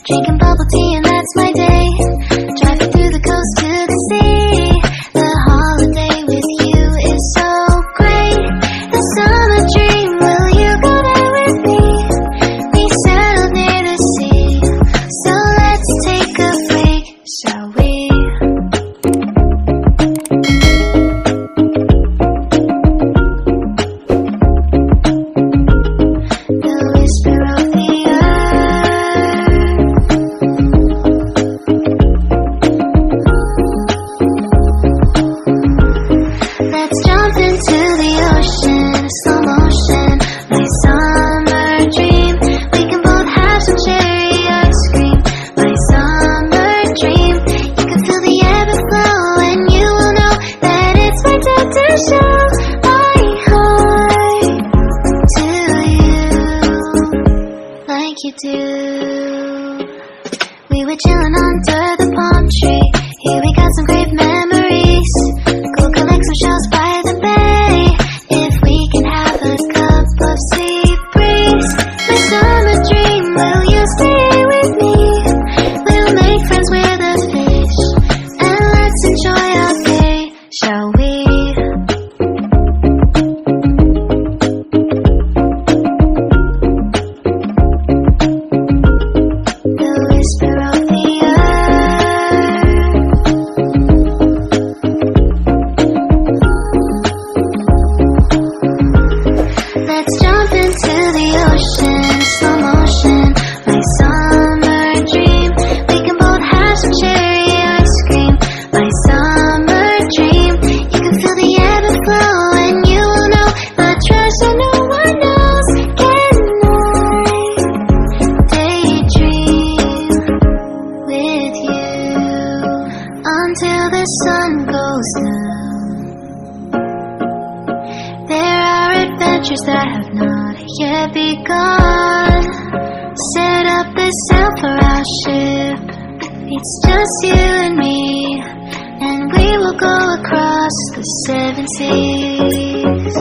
Drinking bubble tea and that's my day. Driving through the coast to the sea. The holiday with you is so great. The summer dream, will you go there with me? We settled near the sea, so let's take a break, shall we? The whisper of the let's jump into the ocean, slow motion, my summer dream. We can both have some cherry ice cream, my summer dream. You can feel the ebb and flow, and you will know that it's my time to show my heart to you, like you do. We were chilling under the palm tree. Here we got some great memories. Go collect some shells by the bay. If we can have a cup of sea breeze. My summer dream, will you stay with me? We'll make friends with the fish, and let's enjoy our day, shall we? The whisper of the let's jump into the ocean, slow motion, my summer dream. We can both have some cherry ice cream, my summer dream. You can feel the ebb and flow, and you will know the treasure no one knows. Can I daydream with you until the sun goes down? There are adventures that have not yet begun. Set up the sail for our ship. It's just you and me, and we will go across the 7 seas.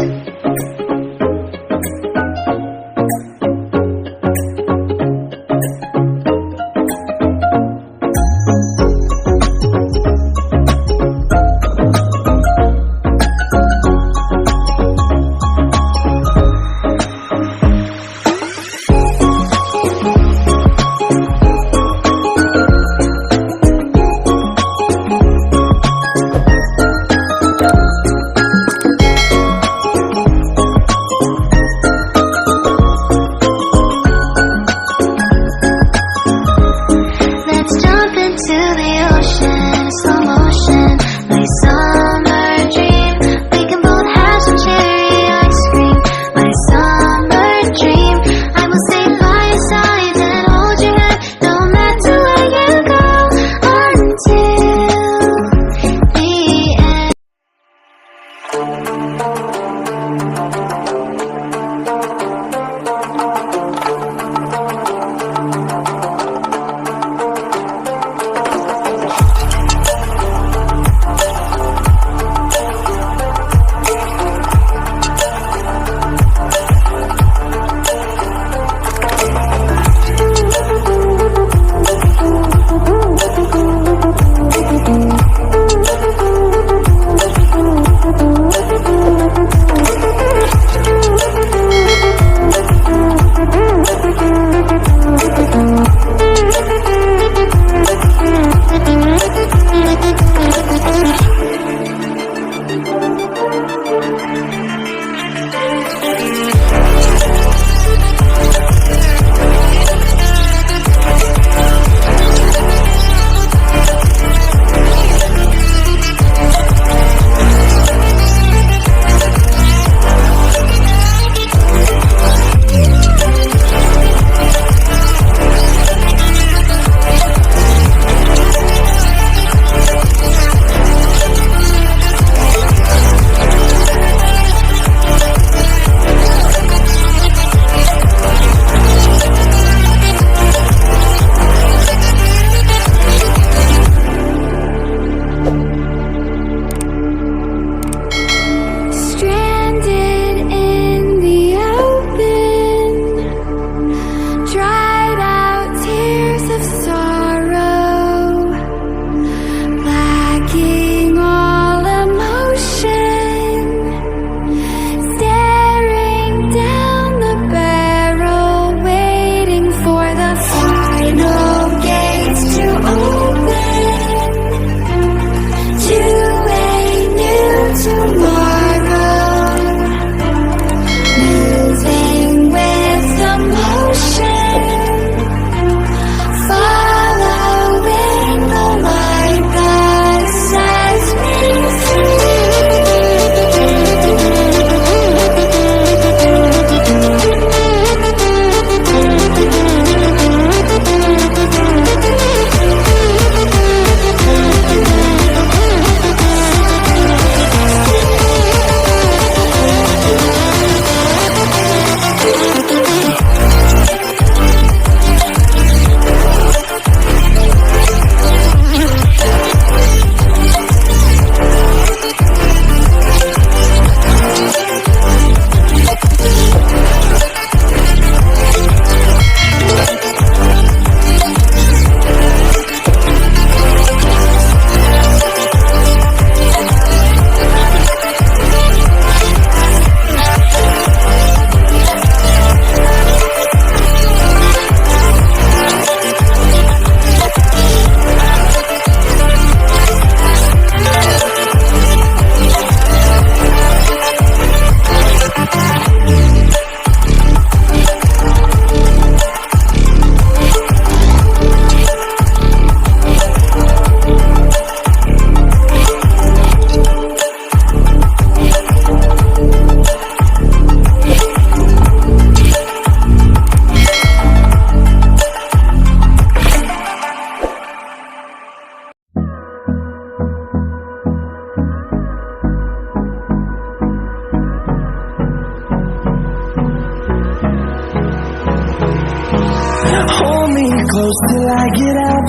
close till I get up.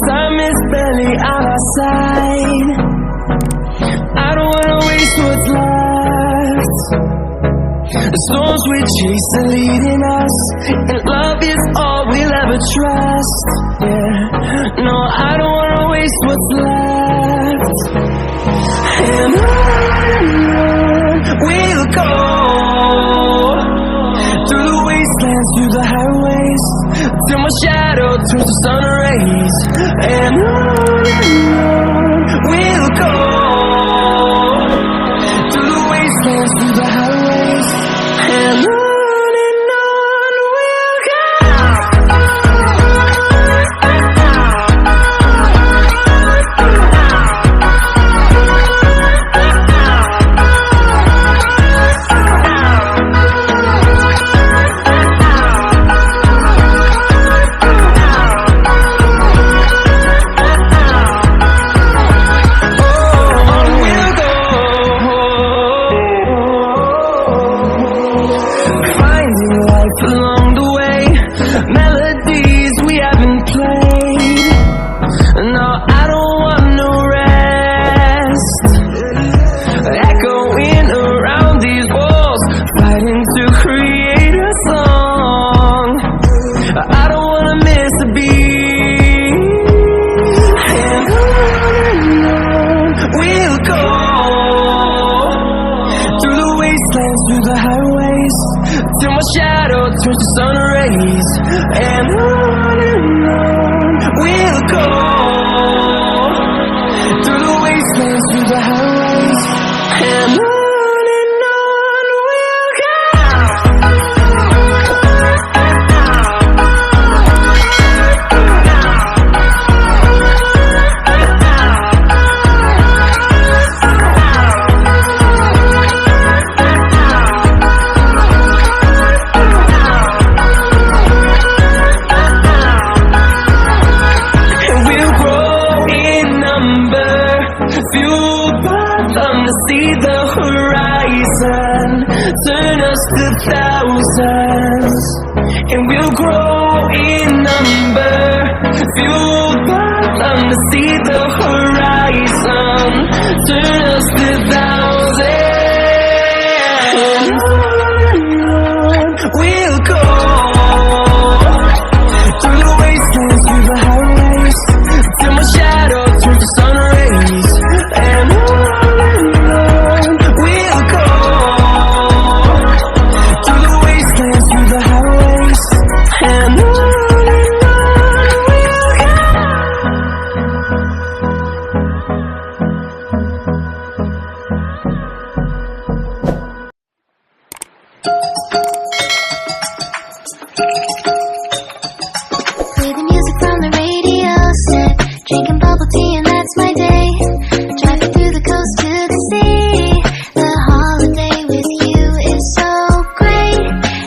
Time is barely on our side. I don't wanna waste what's left. The storms we chase are leading us, and love is all we'll ever trust. Yeah, no, I don't wanna waste what's left. And on we'll go, through the wastelands, through the highways, till my shadow turns to sun rays. And on we'll go, through the wastelands, through the highways, and on we'll go. Along the way, melodies we haven't played. No, I don't want no rest. Echoing around these walls, fighting to create a song. I don't wanna miss a beat. And on we'll go, through the wastelands, through the highways, till my shadow turns to sun rays. And on we'll go, through the wastelands, through the highways, and on we'll go. Fueled by them to see the horizon, turn us to thousands, and we'll grow in number. Fueled by them to see the horizon, turn us to thousands. And on we'll go, through the wastelands, through the highways, till my shadow turns to sun rays. And on we'll go, through the wastelands, through the highways, and on we'll go. Play the music from the radio set, drinking bubble tea